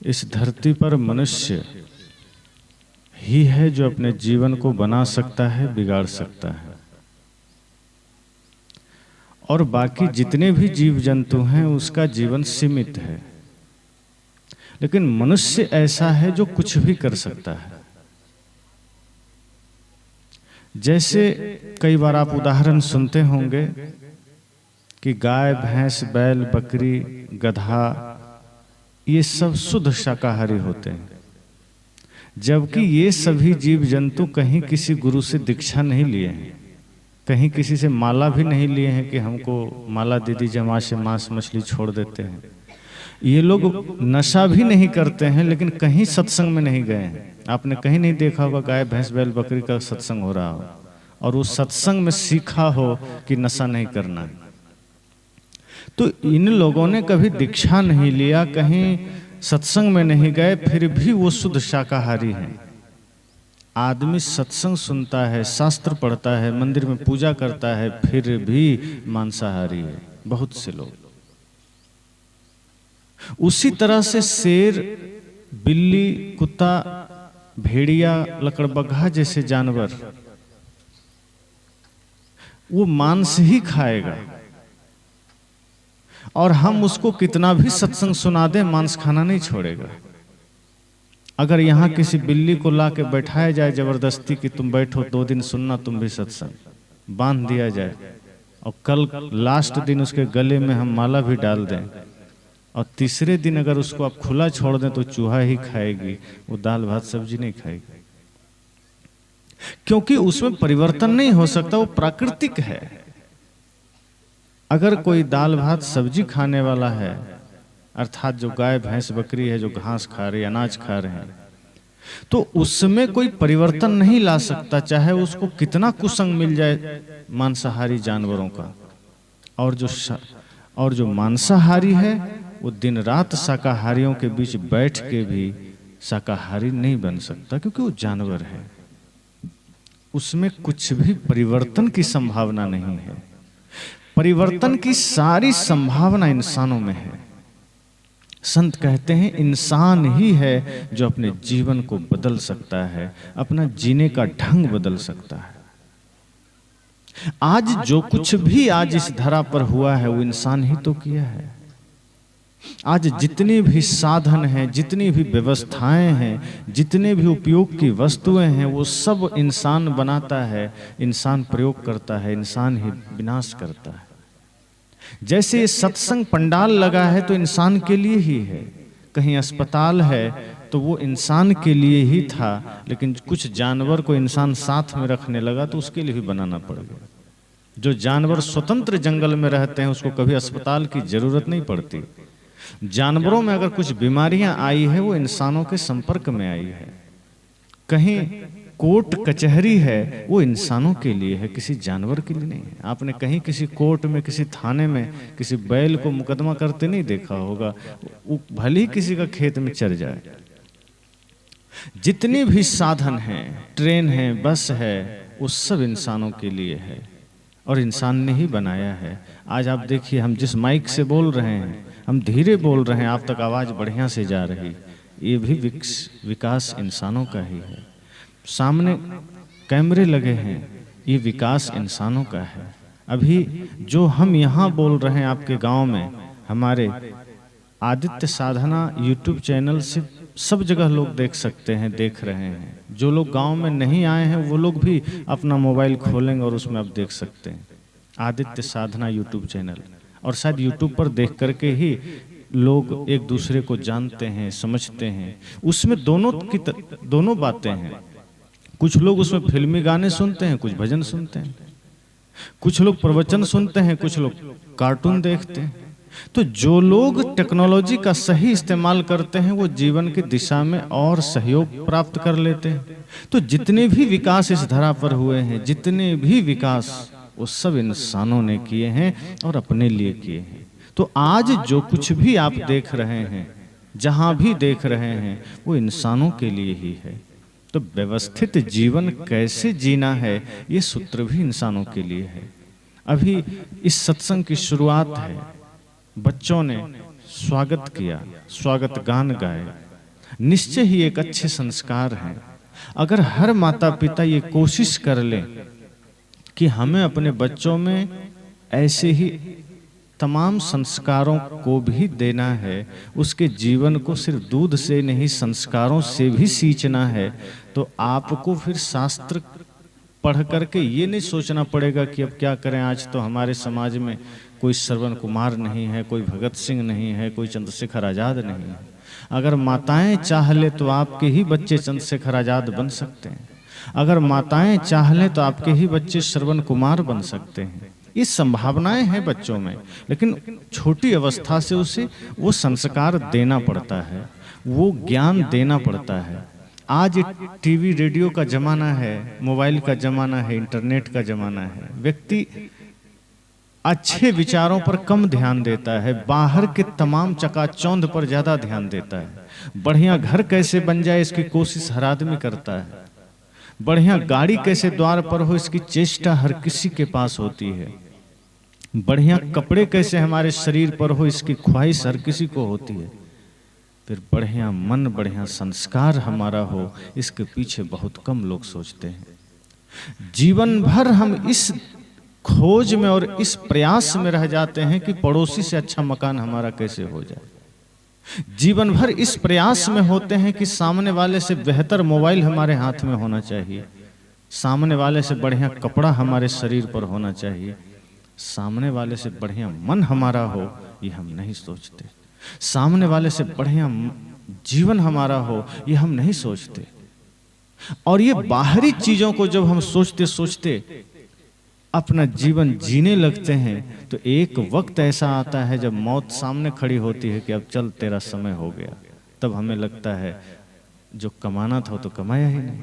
इस धरती पर मनुष्य ही है जो अपने जीवन को बना सकता है, बिगाड़ सकता है, और बाकी जितने भी जीव जंतु हैं उसका जीवन सीमित है। लेकिन मनुष्य ऐसा है जो कुछ भी कर सकता है। जैसे कई बार आप उदाहरण सुनते होंगे कि गाय, भैंस, बैल, बकरी, गधा ये सब शुद्ध शाकाहारी होते हैं, जबकि ये सभी जीव जंतु कहीं किसी गुरु से दीक्षा नहीं लिए हैं, कहीं किसी से माला भी नहीं लिए हैं कि हमको माला दे दीजिए, हम आज से मांस मछली छोड़ देते हैं। ये लोग नशा भी नहीं करते हैं, लेकिन कहीं सत्संग में नहीं गए हैं। आपने कहीं नहीं देखा होगा गाय, भैंस, बैल, बकरी का सत्संग हो रहा हो और उस सत्संग में सीखा हो कि नशा नहीं करना है। तो इन लोगों ने कभी दीक्षा नहीं लिया, कहीं सत्संग में नहीं गए, फिर भी वो शुद्ध शाकाहारी हैं। आदमी सत्संग सुनता है, शास्त्र पढ़ता है, मंदिर में पूजा करता है, फिर भी मांसाहारी है बहुत से लोग। उसी तरह से शेर, बिल्ली, कुत्ता, भेड़िया, लकड़बग्घा जैसे जानवर वो मांस ही खाएगा, और हम उसको कितना भी सत्संग सुना दें मांस खाना नहीं छोड़ेगा। अगर यहाँ किसी बिल्ली को ला के बैठाया जाए जबरदस्ती कि तुम बैठो 2 दिन सुनना तुम भी सत्संग, बांध दिया जाए और कल लास्ट दिन उसके गले में हम माला भी डाल दें और तीसरे दिन अगर उसको आप खुला छोड़ दें तो चूहा ही खाएगी, वो दाल भात सब्जी नहीं खाएगी, क्योंकि उसमें परिवर्तन नहीं हो सकता, वो प्राकृतिक है। अगर कोई दाल भात सब्जी खाने वाला है, अर्थात जो गाय, भैंस, बकरी है जो घास खा रही है, अनाज खा रहे हैं, तो उसमें कोई परिवर्तन नहीं ला सकता, चाहे उसको कितना कुसंग मिल जाए मांसाहारी जानवरों का। और जो मांसाहारी है वो दिन रात शाकाहारियों के बीच बैठ के भी शाकाहारी नहीं बन सकता, क्योंकि वो जानवर है, उसमें कुछ भी परिवर्तन की संभावना नहीं है। परिवर्तन की सारी संभावना इंसानों में है। संत कहते हैं इंसान ही है जो अपने जीवन को बदल सकता है, अपना जीने का ढंग बदल सकता है। आज जो कुछ भी आज इस धरा पर हुआ है वो इंसान ही तो किया है। आज जितने भी साधन हैं, जितनी भी व्यवस्थाएं हैं, जितने भी उपयोग की वस्तुएं हैं, वो सब इंसान बनाता है, इंसान प्रयोग करता है, इंसान ही विनाश करता है। जैसे ये सत्संग पंडाल लगा है तो इंसान के लिए ही है, कहीं अस्पताल है तो वो इंसान के लिए ही था, लेकिन कुछ जानवर को इंसान साथ में रखने लगा तो उसके लिए भी बनाना पड़ गया। जो जानवर स्वतंत्र जंगल में रहते हैं उसको कभी अस्पताल की जरूरत नहीं पड़ती। जानवरों में अगर कुछ बीमारियां आई है वो इंसानों के संपर्क में आई है। कहीं कोर्ट कचहरी है वो इंसानों के लिए है, किसी जानवर के लिए नहीं है। आपने कहीं किसी कोर्ट में, किसी थाने में किसी बैल को मुकदमा करते नहीं देखा होगा, वो भले ही किसी का खेत में चर जाए। जितने भी साधन हैं, ट्रेन है, बस है, वो सब इंसानों के लिए है और इंसान ने ही बनाया है। आज आप देखिए, हम जिस माइक से बोल रहे हैं, हम धीरे बोल रहे हैं, आप तक आवाज बढ़िया से जा रही, ये भी विकास इंसानों का ही है। सामने कैमरे लगे हैं, ये विकास इंसानों का है। अभी जो हम यहाँ बोल रहे हैं आपके गांव में, हमारे आदित्य साधना यूट्यूब चैनल से सब जगह लोग देख सकते हैं, देख रहे हैं। जो लोग गांव में नहीं आए हैं वो लोग भी अपना मोबाइल खोलेंगे और उसमें आप देख सकते हैं आदित्य साधना यूट्यूब चैनल। और शायद यूट्यूब पर देख करके ही लोग एक दूसरे को जानते हैं, समझते हैं। उसमें दोनों बातें हैं। कुछ लोग उसमें फिल्मी गाने सुनते हैं, कुछ भजन सुनते हैं, कुछ लोग प्रवचन सुनते हैं, कुछ लोग कार्टून देखते हैं। तो जो लोग टेक्नोलॉजी का सही इस्तेमाल करते हैं वो जीवन की दिशा में और सहयोग प्राप्त कर लेते हैं। तो जितने भी विकास इस धरा पर हुए हैं, जितने भी विकास, वो सब इंसानों ने किए हैं और अपने लिए किए हैं। तो आज जो कुछ भी आप देख रहे हैं, जहां भी देख रहे हैं, वो इंसानों के लिए ही है। तो व्यवस्थित जीवन कैसे जीना है, ये सूत्र भी इंसानों के लिए है। अभी इस सत्संग की शुरुआत है, बच्चों ने स्वागत किया, स्वागत गान गाए, निश्चय ही एक अच्छे संस्कार हैं। अगर हर माता पिता ये कोशिश कर लें कि हमें अपने बच्चों में ऐसे ही तमाम संस्कारों को भी देना है, उसके जीवन को सिर्फ दूध से नहीं संस्कारों से भी सींचना है, तो आपको फिर शास्त्र पढ़ करके ये नहीं सोचना पड़ेगा कि अब क्या करें, आज तो हमारे समाज में कोई श्रवण कुमार नहीं है, कोई भगत सिंह नहीं है, कोई चंद्रशेखर आजाद नहीं है। अगर माताएं चाह ले तो आपके ही बच्चे चंद्रशेखर आजाद बन सकते हैं। अगर माताएं चाह लें तो आपके ही बच्चे श्रवण कुमार बन सकते हैं। ये संभावनाएं हैं बच्चों में, लेकिन छोटी अवस्था से उसे वो संस्कार देना पड़ता है, वो ज्ञान देना पड़ता है। आज टीवी रेडियो का जमाना है, मोबाइल का जमाना है, इंटरनेट का जमाना है। व्यक्ति अच्छे विचारों पर कम ध्यान देता है, बाहर के तमाम चकाचौंध पर ज्यादा ध्यान देता है। बढ़िया घर कैसे बन जाए इसकी कोशिश हर आदमी करता है, बढ़िया गाड़ी कैसे द्वार पर हो इसकी चेष्टा हर किसी के पास होती है, बढ़िया कपड़े कैसे हमारे शरीर पर हो इसकी ख्वाहिश हर किसी को होती है। फिर बढ़िया मन, बढ़िया संस्कार हमारा हो, इसके पीछे बहुत कम लोग सोचते हैं। जीवन भर हम इस खोज में और इस प्रयास में रह जाते हैं कि पड़ोसी से अच्छा मकान हमारा कैसे हो जाए। जीवन भर इस प्रयास में होते हैं कि सामने वाले से बेहतर मोबाइल हमारे हाथ में होना चाहिए, सामने वाले से बढ़िया कपड़ा हमारे शरीर पर होना चाहिए, सामने वाले से बढ़िया मन हमारा हो, ये हम नहीं सोचते। सामने वाले से बढ़िया जीवन हमारा हो, ये हम नहीं सोचते। और ये बाहरी चीजों को जब हम सोचते सोचते अपना जीवन जीने लगते हैं, तो एक वक्त ऐसा आता है जब मौत सामने खड़ी होती है कि अब चल तेरा समय हो गया। तब हमें लगता है जो कमाना था वो तो कमाया ही नहीं,